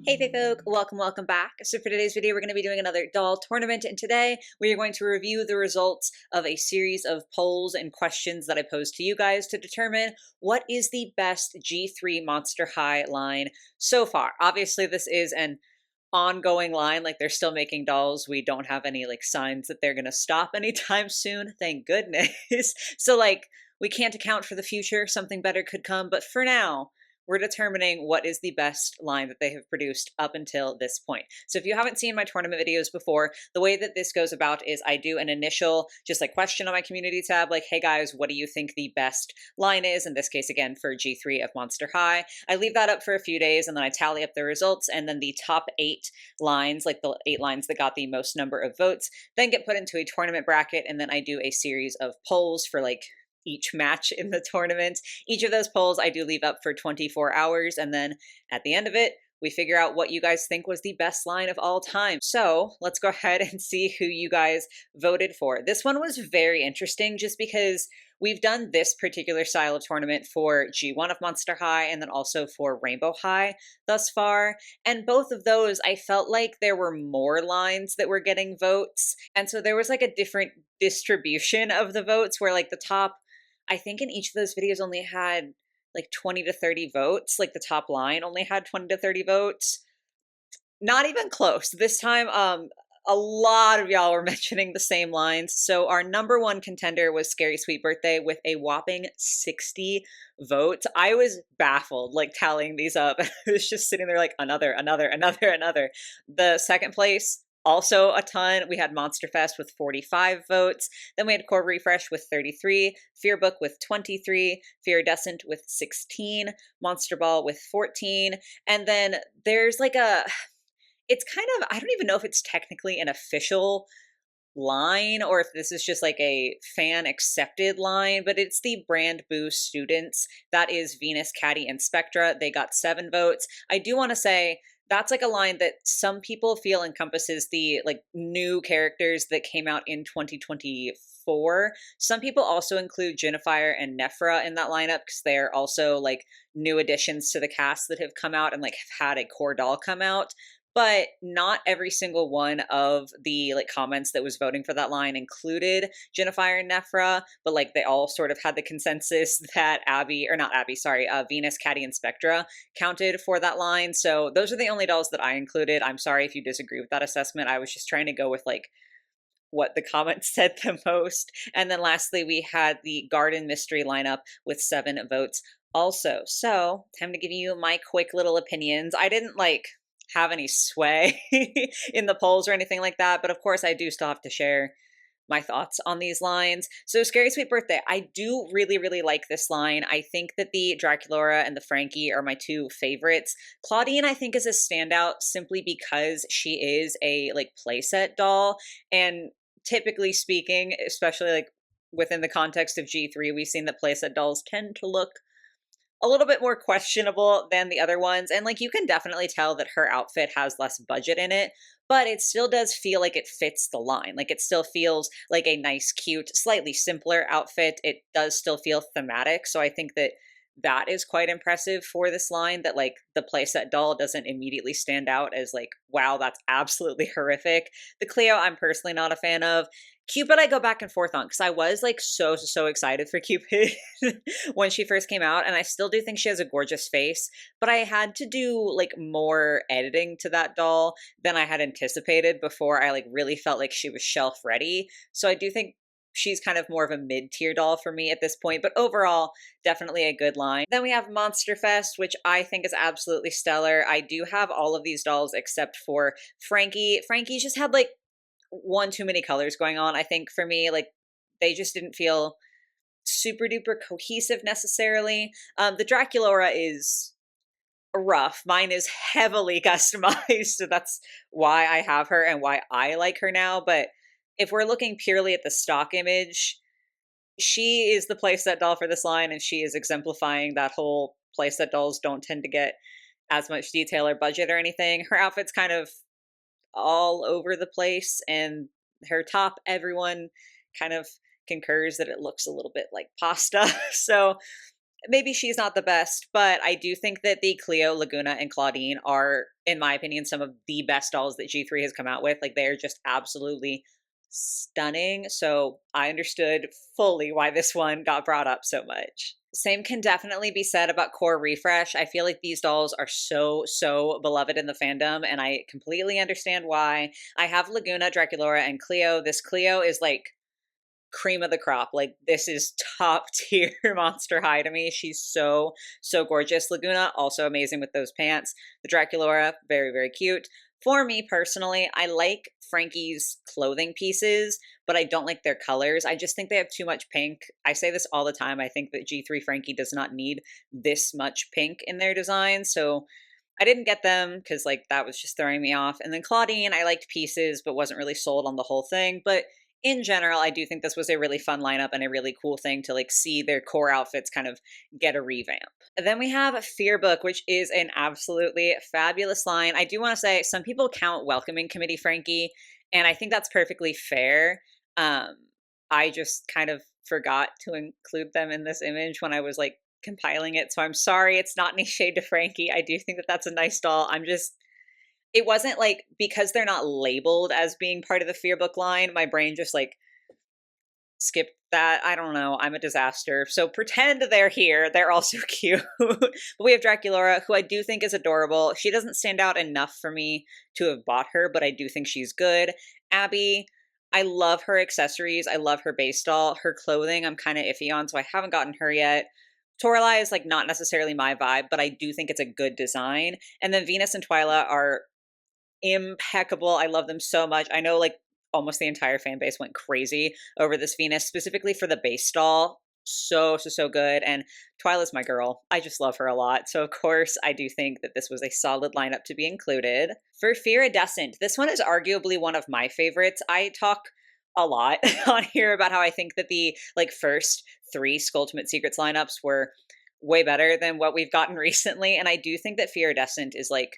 Hey Fae folk, welcome back. So for today's video, we're going to be doing another doll tournament, and today we are going to review the results of a series of polls and questions that I posed to you guys to determine what is the best G3 Monster High line so far. Obviously, this is an ongoing line, like they're still making dolls. We don't have any like signs that they're going to stop anytime soon, thank goodness. So we can't account for the future, something better could come, but for now, we're determining what is the best line that they have produced up until this point. So if you haven't seen my tournament videos before, the way that this goes about is I do an initial just like question on my community tab, like, hey guys, what do you think the best line is? In this case, again, for G3 of Monster High. I leave that up for a few days and then I tally up the results, and then the top 8 lines, like the 8 lines that got the most number of votes, then get put into a tournament bracket, and then I do a series of polls for like each match in the tournament. Each of those polls I do leave up for 24 hours, and then at the end of it, we figure out what you guys think was the best line of all time. So let's go ahead and see who you guys voted for. This one was very interesting just because we've done this particular style of tournament for G1 of Monster High and then also for Rainbow High thus far. And both of those, I felt like there were more lines that were getting votes. And so there was like a different distribution of the votes where like the top, I think in each of those videos only had like 20 to 30 votes. Like the top line only had 20 to 30 votes. Not even close. This time, a lot of y'all were mentioning the same lines. So our number one contender was Scary Sweet Birthday with a whopping 60 votes. I was baffled, like tallying these up. I was just sitting there like another. The second place, also a ton. We had Monster Fest with 45 votes. Then we had Core Refresh with 33, Fear Book with 23, Fearidescent with 16, Monster Ball with 14. And then there's like it's kind of, I don't even know if it's technically an official line or if this is just like a fan accepted line, but it's the Brand Boo Students. That is Venus, Caddy, and Spectra. They got 7 votes. I do want to say that's like a line that some people feel encompasses the like new characters that came out in 2024. Some people also include Jennifer and Nephra in that lineup because they're also like new additions to the cast that have come out and like have had a core doll come out. But not every single one of the like comments that was voting for that line included Jennifer and Nephra, but like they all sort of had the consensus that Venus, Caddy, and Spectra counted for that line. So those are the only dolls that I included. I'm sorry if you disagree with that assessment. I was just trying to go with like what the comments said the most. And then lastly, we had the Garden Mystery lineup with 7 votes also. So time to give you my quick little opinions. I didn't like have any sway in the polls or anything like that, but of course I do still have to share my thoughts on these lines. So Scary Sweet Birthday, I do really like this line. I think that the Draculaura and the Frankie are my 2 favorites. Claudine I think is a standout simply because she is a like playset doll, and typically speaking, especially like within the context of G3, we've seen that playset dolls tend to look a little bit more questionable than the other ones. And like you can definitely tell that her outfit has less budget in it, but it still does feel like it fits the line. Like it still feels like a nice, cute, slightly simpler outfit. It does still feel thematic. So I think that that is quite impressive for this line, that like the playset doll doesn't immediately stand out as like, wow, that's absolutely horrific. The Cleo, I'm personally not a fan of. Cupid, I go back and forth on because I was like so excited for Cupid when she first came out, and I still do think she has a gorgeous face, but I had to do like more editing to that doll than I had anticipated before I like really felt like she was shelf ready. So I do think she's kind of more of a mid-tier doll for me at this point, but overall, definitely a good line. Then we have Monster Fest, which I think is absolutely stellar. I do have all of these dolls except for Frankie. Frankie just had like one too many colors going on, I think, for me. Like they just didn't feel super duper cohesive necessarily. The Draculaura is rough. Mine is heavily customized, so that's why I have her and why I like her now. But if we're looking purely at the stock image, she is the playset doll for this line, and she is exemplifying that whole playset dolls don't tend to get as much detail or budget or anything. Her outfit's kind of all over the place, and her top, everyone kind of concurs that it looks a little bit like pasta. So maybe she's not the best, but I do think that the Cleo, Laguna, and Claudine are, in my opinion, some of the best dolls that G3 has come out with. Like, they're just absolutely stunning. So I understood fully why this one got brought up so much. Same can definitely be said about Core Refresh. I feel like these dolls are so beloved in the fandom, and I completely understand why. I have Laguna, Draculaura, and Cleo. This Cleo is like cream of the crop. Like, this is top tier Monster High to me. She's so gorgeous. Laguna, also amazing with those pants. The Draculaura, very cute. For me personally, I like Frankie's clothing pieces, but I don't like their colors. I just think they have too much pink. I say this all the time. I think that G3 Frankie does not need this much pink in their design. So I didn't get them because, like, that was just throwing me off. And then Claudine, I liked pieces, but wasn't really sold on the whole thing. But in general, I do think this was a really fun lineup and a really cool thing to, like, see their core outfits kind of get a revamp. And then we have Fear Book, which is an absolutely fabulous line. I do want to say some people count Welcoming Committee Frankie, and I think that's perfectly fair. I just kind of forgot to include them in this image when I was, like, compiling it. So I'm sorry, it's not any shade to Frankie. I do think that that's a nice doll. It wasn't like, because they're not labeled as being part of the Fear Book line, my brain just like skipped that. I don't know. I'm a disaster. So pretend they're here. They're also cute. But we have Draculaura, who I do think is adorable. She doesn't stand out enough for me to have bought her, but I do think she's good. Abby, I love her accessories. I love her base doll. Her clothing, I'm kind of iffy on, so I haven't gotten her yet. Toralei is like not necessarily my vibe, but I do think it's a good design. And then Venus and Twyla are impeccable. I love them so much. I know, like, almost the entire fan base went crazy over this Venus, specifically for the base doll. So good. And Twyla's my girl. I just love her a lot. So of course I do think that this was a solid lineup to be included. For Iridescent, this one is arguably one of my favorites. I talk a lot on here about how I think that the, like, first three Skulltimate Secrets lineups were way better than what we've gotten recently. And I do think that Iridescent is, like,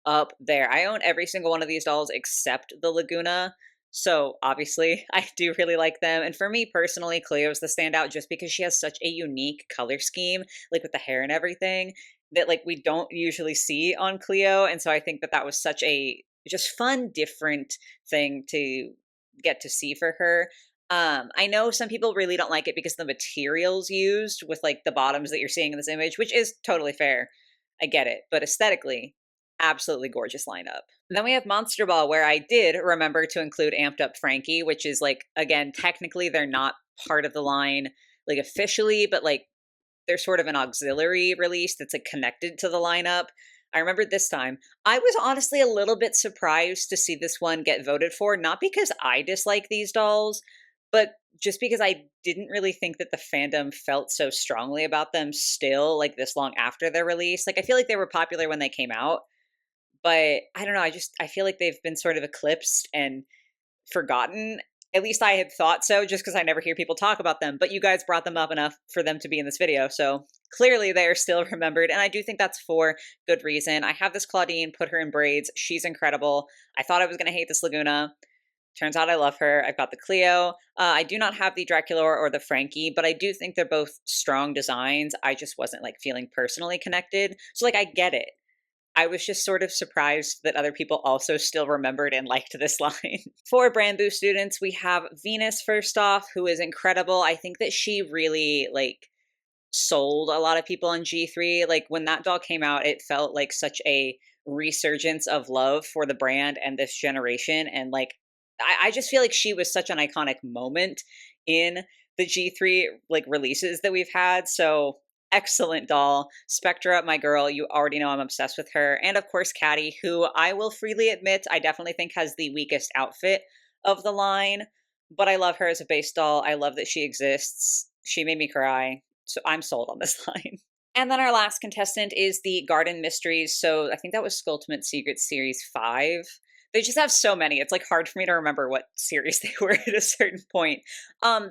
up there. I own every single one of these dolls except the Laguna. So obviously I do really like them. And for me personally, Cleo's the standout just because she has such a unique color scheme, like with the hair and everything, that, like, we don't usually see on Cleo. And so I think that that was such a just fun, different thing to get to see for her. I know some people really don't like it because of the materials used with, like, the bottoms that you're seeing in this image, which is totally fair. I get it. But aesthetically, absolutely gorgeous lineup. Then we have Monster Ball, where I did remember to include Amped Up Frankie, which is, like, again, technically they're not part of the line, like, officially, but, like, they're sort of an auxiliary release that's, like, connected to the lineup. I remember this time, I was honestly a little bit surprised to see this one get voted for, not because I dislike these dolls, but just because I didn't really think that the fandom felt so strongly about them still, like, this long after their release. Like, I feel like they were popular when they came out, but I don't know, I feel like they've been sort of eclipsed and forgotten. At least I had thought so, just because I never hear people talk about them, but you guys brought them up enough for them to be in this video, so clearly they are still remembered, and I do think that's for good reason. I have this Claudine, put her in braids. She's incredible. I thought I was going to hate this Laguna. Turns out I love her. I've got the Cleo. I do not have the Dracula or the Frankie, but I do think they're both strong designs. I just wasn't, like, feeling personally connected. So, like, I get it. I was just sort of surprised that other people also still remembered and liked this line. For Brand Boost students, we have Venus first off, who is incredible. I think that she really, like, sold a lot of people on G3. Like, when that doll came out, it felt like such a resurgence of love for the brand and this generation. And, like, I just feel like she was such an iconic moment in the G3, like, releases that we've had. So excellent doll. Spectra, my girl, you already know I'm obsessed with her. And of course, Caddy, who I will freely admit I definitely think has the weakest outfit of the line, but I love her as a base doll. I love that she exists. She made me cry. So I'm sold on this line. And then our last contestant is the Garden Mysteries. So I think that was Skulltimate Secrets Series 5. They just have so many. It's, like, hard for me to remember what series they were at a certain point.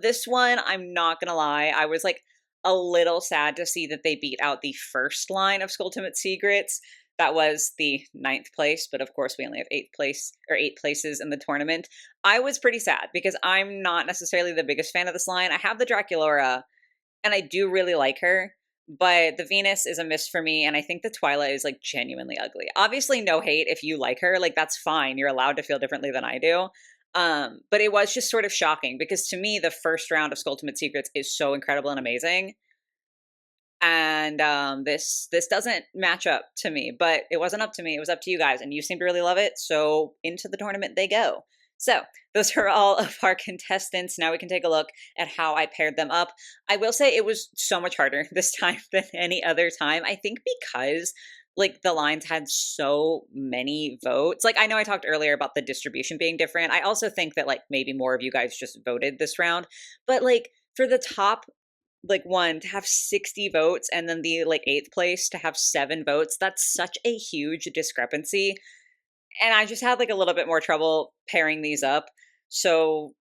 This one, I'm not gonna lie, I was, like, a little sad to see that they beat out the first line of Skulltimate Secrets. That was the 9th place, but of course we only have 8th place, or 8 places in the tournament. I was pretty sad because I'm not necessarily the biggest fan of this line. I have the Draculaura, and I do really like her, but the Venus is a miss for me, and I think the Twyla is like genuinely ugly. Obviously, no hate if you like her, like that's fine. You're allowed to feel differently than I do. But it was just sort of shocking because to me, the first round of Skulltimate Secrets is so incredible and amazing. And this doesn't match up to me, but it wasn't up to me. It was up to you guys, and you seem to really love it. So into the tournament they go. So those are all of our contestants. Now we can take a look at how I paired them up. I will say it was so much harder this time than any other time. I think because like the lines had so many votes. Like I know I talked earlier about the distribution being different. I also think that like maybe more of you guys just voted this round, but like for the top like one to have 60 votes and then the like eighth place to have 7 votes, that's such a huge discrepancy. And I just had like a little bit more trouble pairing these up. So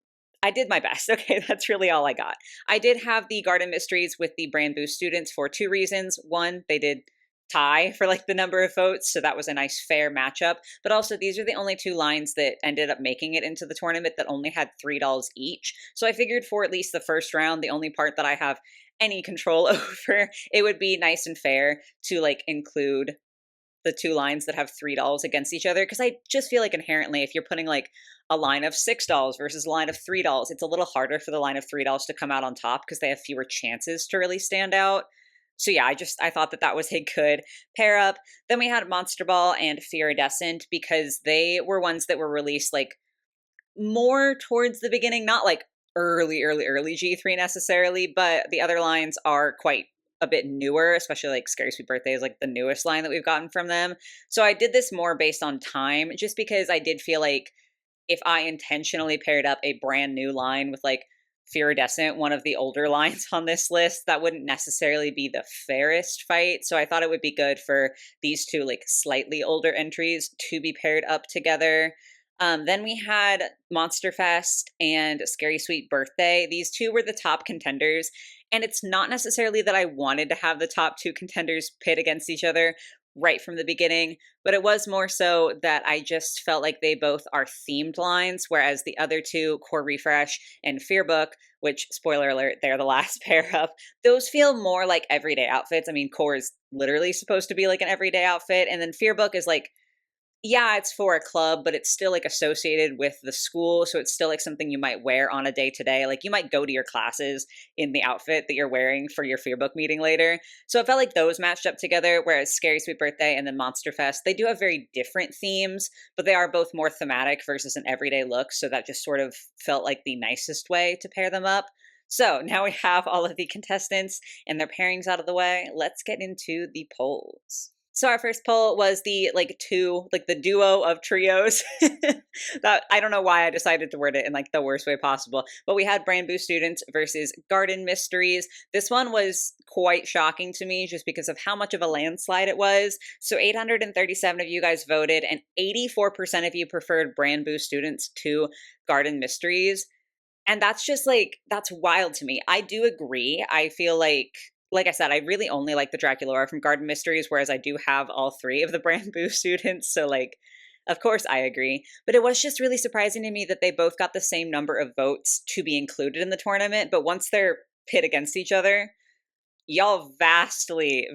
I did my best. Okay, that's really all I got. I did have the Garden Mysteries with the Brand Boost students for 2 reasons. One, they did tie for like the number of votes, so that was a nice fair matchup. But also, these are the only 2 lines that ended up making it into the tournament that only had $3 each. So I figured for at least the first round, the only part that I have any control over, it would be nice and fair to like include the 2 lines that have $3 against each other, because I just feel like inherently if you're putting like a line of $6 versus a line of $3, it's a little harder for the line of $3 to come out on top because they have fewer chances to really stand out. So yeah, I thought that that was a good pair up. Then we had Monster Ball and Iridescent because they were ones that were released like more towards the beginning, not like early G3 necessarily, but the other lines are quite a bit newer, especially like Scary Sweet Birthday is like the newest line that we've gotten from them. So I did this more based on time, just because I did feel like if I intentionally paired up a brand new line with like Iridescent, one of the older lines on this list, that wouldn't necessarily be the fairest fight. So I thought it would be good for these 2 like slightly older entries to be paired up together. Then we had Monster Fest and Scary Sweet Birthday. These 2 were the top contenders. And it's not necessarily that I wanted to have the top 2 contenders pit against each other right from the beginning, but it was more so that I just felt like they both are themed lines, whereas the other 2, Core Refresh and Fearbook, which, spoiler alert, they're the last pair up, those feel more like everyday outfits. I mean, Core is literally supposed to be like an everyday outfit, and then Fearbook is like, yeah, it's for a club, but it's still like associated with the school. So it's still like something you might wear on a day to day. Like you might go to your classes in the outfit that you're wearing for your Fearbook meeting later. So it felt like those matched up together, whereas Scary Sweet Birthday and then Monster Fest, they do have very different themes, but they are both more thematic versus an everyday look. So that just sort of felt like the nicest way to pair them up. So now we have all of the contestants and their pairings out of the way. Let's get into the polls. So our first poll was the the duo of trios. That I don't know why I decided to word it in like the worst way possible. But we had Brand Boost students versus Garden Mysteries. This one was quite shocking to me just because of how much of a landslide it was. So 837 of you guys voted and 84% of you preferred Brand Boost students to Garden Mysteries. And that's just like, that's wild to me. I do agree. I feel like I said, I really only like the Draculaura from Garden Mysteries, whereas I do have all 3 of the Brand Boo students. So like, of course I agree. But it was just really surprising to me that they both got the same number of votes to be included in the tournament. But once they're pit against each other, y'all vastly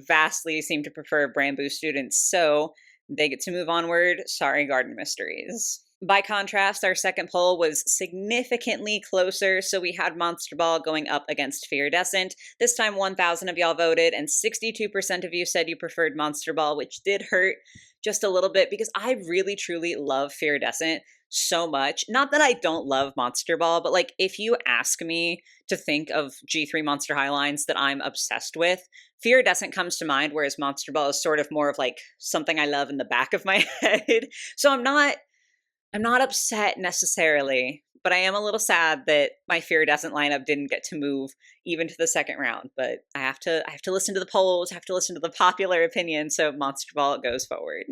seem to prefer Brand Boo students. So they get to move onward. Sorry, Garden Mysteries. By contrast, our second poll was significantly closer, so we had Monster Ball going up against Iridescent. This time 1,000 of y'all voted, and 62% of you said you preferred Monster Ball, which did hurt just a little bit because I really truly love Iridescent so much. Not that I don't love Monster Ball, but like if you ask me to think of G3 Monster High lines that I'm obsessed with, Iridescent comes to mind, whereas Monster Ball is sort of more of like something I love in the back of my head. So I'm not upset necessarily, but I am a little sad that my Iridescent lineup didn't get to move even to the second round. But I have to listen to the polls, I have to listen to the popular opinion, so Monster Ball goes forward.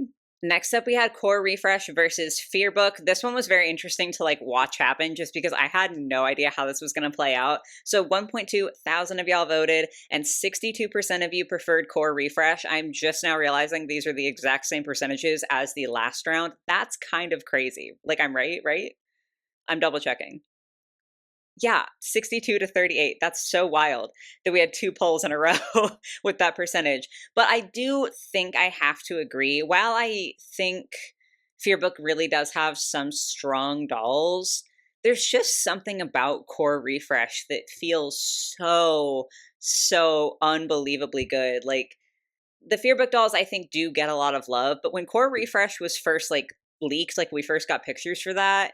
Next up, we had Core Refresh versus Fearbook. This one was very interesting to like watch happen just because I had no idea how this was going to play out. So 1.2 thousand of y'all voted and 62% of you preferred Core Refresh. I'm just now realizing these are the exact same percentages as the last round. That's kind of crazy. Like I'm right? I'm double checking. Yeah, 62 to 38. That's so wild that we had two polls in a row with that percentage. But I do think I have to agree. While I think Fearbook really does have some strong dolls, there's just something about Core Refresh that feels so unbelievably good. Like the Fearbook dolls, I think, do get a lot of love. But when Core Refresh was first like leaked, like we first got pictures for that,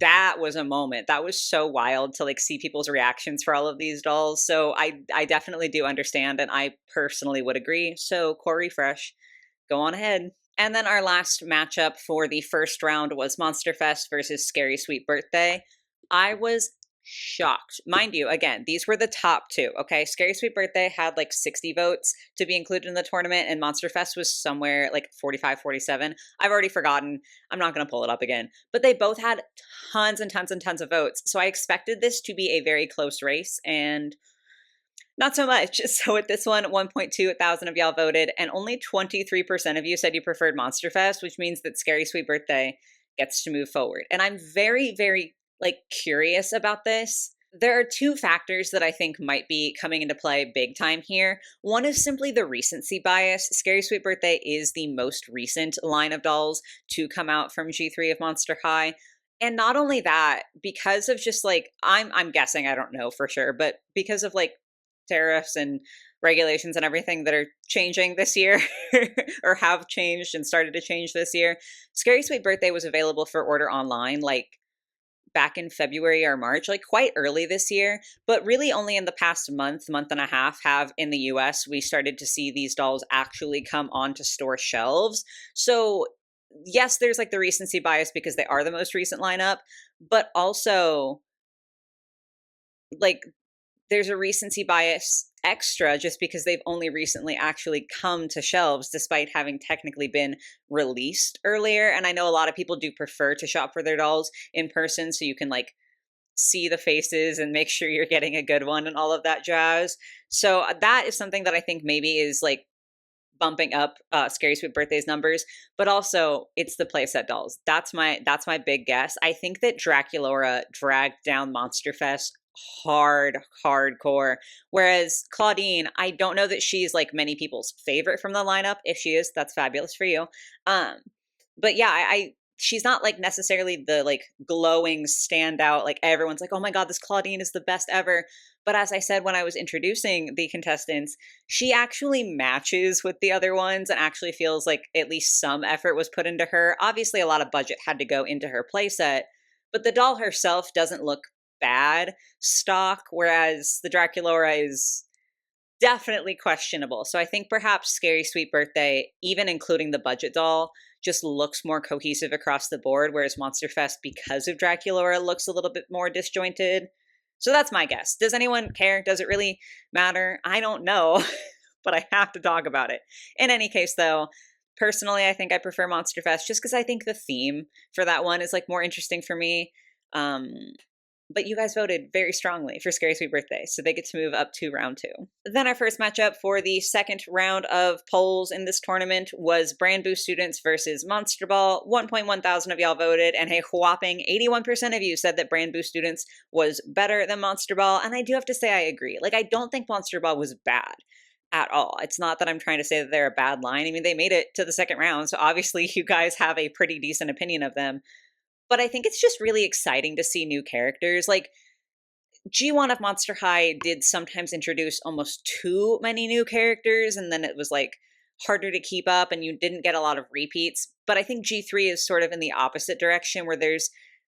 that was a moment. That was so wild to like see people's reactions for all of these dolls. So I definitely do understand, and I personally would agree. So Core Refresh, go on ahead. And then our last matchup for the first round was Monster Fest versus Scary Sweet Birthday. I was shocked. Mind you, again, these were the top two, okay? Scary Sweet Birthday had like 60 votes to be included in the tournament, and Monster Fest was somewhere like 45, 47. I've already forgotten. I'm not going to pull it up again. But they both had tons and tons and tons of votes. So I expected this to be a very close race, and not so much. So with this one, 1.2 thousand of y'all voted, and only 23% of you said you preferred Monster Fest, which means that Scary Sweet Birthday gets to move forward. And I'm very like curious about this. There are two factors that I think might be coming into play big time here. One is simply the recency bias. Scary Sweet Birthday is the most recent line of dolls to come out from G3 of Monster High. And not only that, because of just like I'm guessing, I don't know for sure, but because of like tariffs and regulations and everything that are changing this year or have changed and started to change this year, Scary Sweet Birthday was available for order online like back in February or March, like quite early this year, but really only in the past month and a half have in the US we started to see these dolls actually come onto store shelves. So yes, there's like the recency bias because they are the most recent lineup, but also like there's a recency bias extra just because they've only recently actually come to shelves despite having technically been released earlier. And I know a lot of people do prefer to shop for their dolls in person so you can like see the faces and make sure you're getting a good one and all of that jazz. So that is something that I think maybe is like bumping up Scary Sweet Birthday's numbers, but also it's the playset dolls. That's my big guess. I think that Draculaura dragged down Monster Fest hardcore. Whereas Claudine, I don't know that she's like many people's favorite from the lineup. If she is, that's fabulous for you. Um, but yeah, she's not like necessarily the like glowing standout. Like everyone's like, oh my God, this Claudine is the best ever. But as I said when I was introducing the contestants, she actually matches with the other ones and actually feels like at least some effort was put into her. Obviously, a lot of budget had to go into her playset, but the doll herself doesn't look bad stock, whereas the Draculaura is definitely questionable. So I think perhaps Scary Sweet Birthday, even including the budget doll, just looks more cohesive across the board, whereas Monster Fest, because of Draculaura, looks a little bit more disjointed. So that's my guess. Does anyone care? Does it really matter? I don't know, but I have to talk about it. In any case, though, personally, I think I prefer Monster Fest just because I think the theme for that one is like more interesting for me. Um, but you guys voted very strongly for Scary Sweet Birthday, so they get to move up to round two. Then our first matchup for the second round of polls in this tournament was Brand Boost Students versus Monster Ball. 1.1 thousand of y'all voted, and a whopping 81% of you said that Brand Boost Students was better than Monster Ball, and I do have to say I agree. Like, I don't think Monster Ball was bad at all. It's not that I'm trying to say that they're a bad line. I mean, they made it to the second round, so obviously you guys have a pretty decent opinion of them. But I think it's just really exciting to see new characters. Like, G1 of Monster High did sometimes introduce almost too many new characters, and then it was like harder to keep up and you didn't get a lot of repeats. But I think G3 is sort of in the opposite direction where there's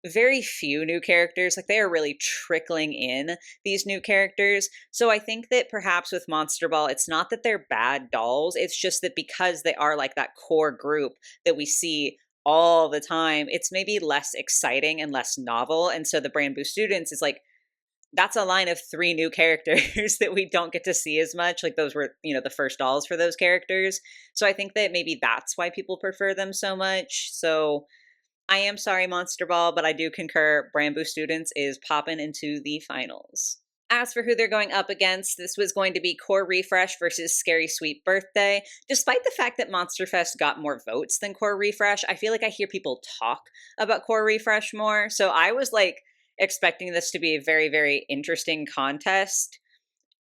very few new characters. Like, they are really trickling in these new characters. So I think that perhaps with Monster Ball, it's not that they're bad dolls. It's just that because they are like that core group that we see all the time, it's maybe less exciting and less novel. And so the Brand Boost Students is like, that's a line of three new characters that we don't get to see as much. Like, those were, the first dolls for those characters. So I think that maybe that's why people prefer them so much. So I am sorry, Monster Ball, but I do concur. Brand Boost Students is popping into the finals. As for who they're going up against, this was going to be Core Refresh versus Scary Sweet Birthday. Despite the fact that Monster Fest got more votes than Core Refresh, I feel like I hear people talk about Core Refresh more. So I was like expecting this to be a very, very interesting contest.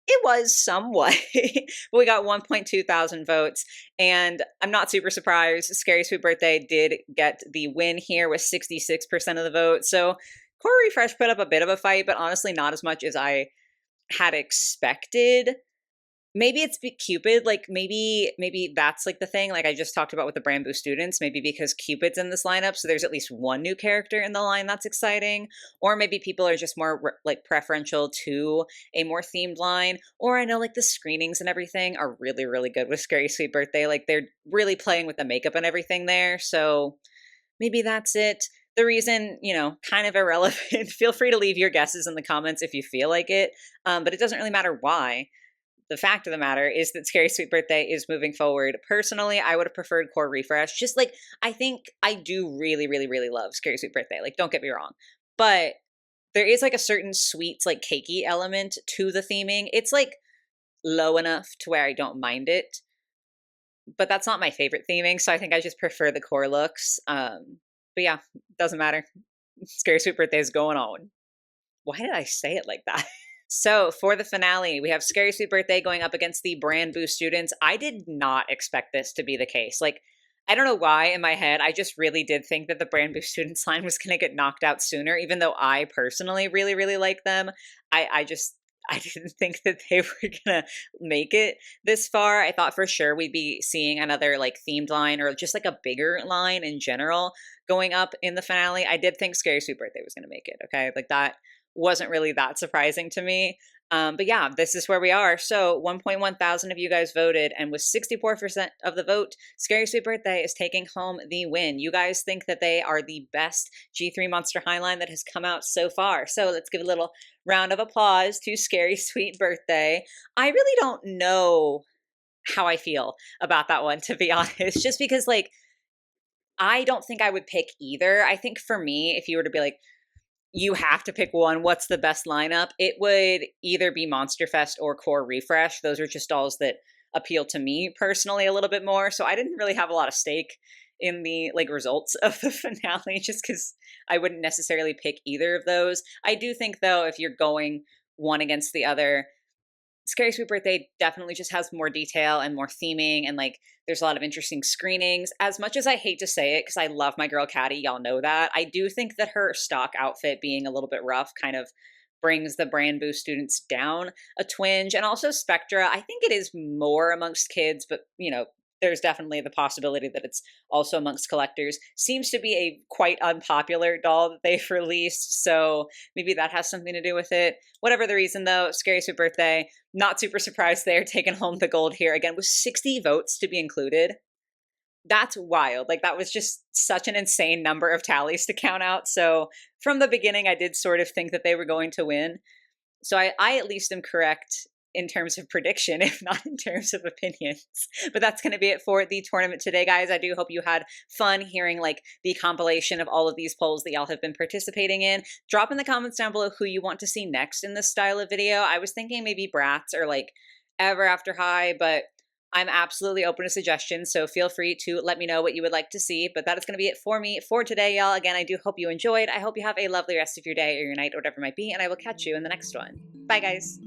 It was somewhat, but we got 1.2 thousand votes, and I'm not super surprised. Scary Sweet Birthday did get the win here with 66% of the vote. So Core Refresh put up a bit of a fight, but honestly, not as much as I had expected. Maybe it's Cupid, like, maybe that's, like, the thing, like, I just talked about with the Brand Boo students, maybe because Cupid's in this lineup, so there's at least one new character in the line that's exciting, or maybe people are just more, like, preferential to a more themed line, or I know, like, the screenings and everything are really, really good with Scary Sweet Birthday, like, they're really playing with the makeup and everything there, so maybe that's it. The reason, kind of irrelevant. Feel free to leave your guesses in the comments if you feel like it, but it doesn't really matter why. The fact of the matter is that Scary Sweet Birthday is moving forward. Personally, I would have preferred Core Refresh. Just like, I think I do really, really, really love Scary Sweet Birthday. Like, don't get me wrong. But there is like a certain sweets, like cakey element to the theming. It's like low enough to where I don't mind it. But that's not my favorite theming. So I think I just prefer the core looks. But yeah, doesn't matter. Scary Sweet Birthday is going on. Why did I say it like that? So for the finale, we have Scary Sweet Birthday going up against the Brand Boo students. I did not expect this to be the case. Like, I don't know why in my head, I just really did think that the Brand Boo students line was going to get knocked out sooner, even though I personally really, really like them. I didn't think that they were going to make it this far. I thought for sure we'd be seeing another like themed line or just like a bigger line in general going up in the finale. I did think Scary Sweet Birthday was going to make it. Okay. Like that wasn't really that surprising to me. But yeah, this is where we are. So 1.1 thousand of you guys voted, and with 64% of the vote, Scary Sweet Birthday is taking home the win. You guys think that they are the best G3 Monster Highline that has come out so far. So let's give a little round of applause to Scary Sweet Birthday. I really don't know how I feel about that one, to be honest, just because like, I don't think I would pick either. I think for me, if you were to be like, you have to pick one. What's the best lineup? It would either be Monster Fest or Core Refresh. Those are just dolls that appeal to me personally a little bit more. So I didn't really have a lot of stake in the like results of the finale just because I wouldn't necessarily pick either of those. I do think though, if you're going one against the other, Scary Sweet Birthday definitely just has more detail and more theming, and like there's a lot of interesting screenings. As much as I hate to say it, because I love my girl Caddy, y'all know that, I do think that her stock outfit being a little bit rough kind of brings the Brand Boo students down a twinge. And also Spectra, I think it is more amongst kids, but there's definitely the possibility that it's also amongst collectors. Seems to be a quite unpopular doll that they've released, so maybe that has something to do with it. Whatever the reason though, Scary Sweet Birthday, not super surprised they're taking home the gold here again with 60 votes to be included. That's wild. Like that was just such an insane number of tallies to count out. So from the beginning, I did sort of think that they were going to win. So I at least am correct in terms of prediction, if not in terms of opinions. But that's going to be it for the tournament today, guys. I do hope you had fun hearing like the compilation of all of these polls that y'all have been participating in. Drop in the comments down below who you want to see next in this style of video. I was thinking maybe Bratz or like Ever After High, but I'm absolutely open to suggestions, so feel free to let me know what you would like to see. But that is going to be it for me for today, y'all. Again, I do hope you enjoyed. I hope you have a lovely rest of your day or your night or whatever it might be, and I will catch you in the next one. Bye, guys.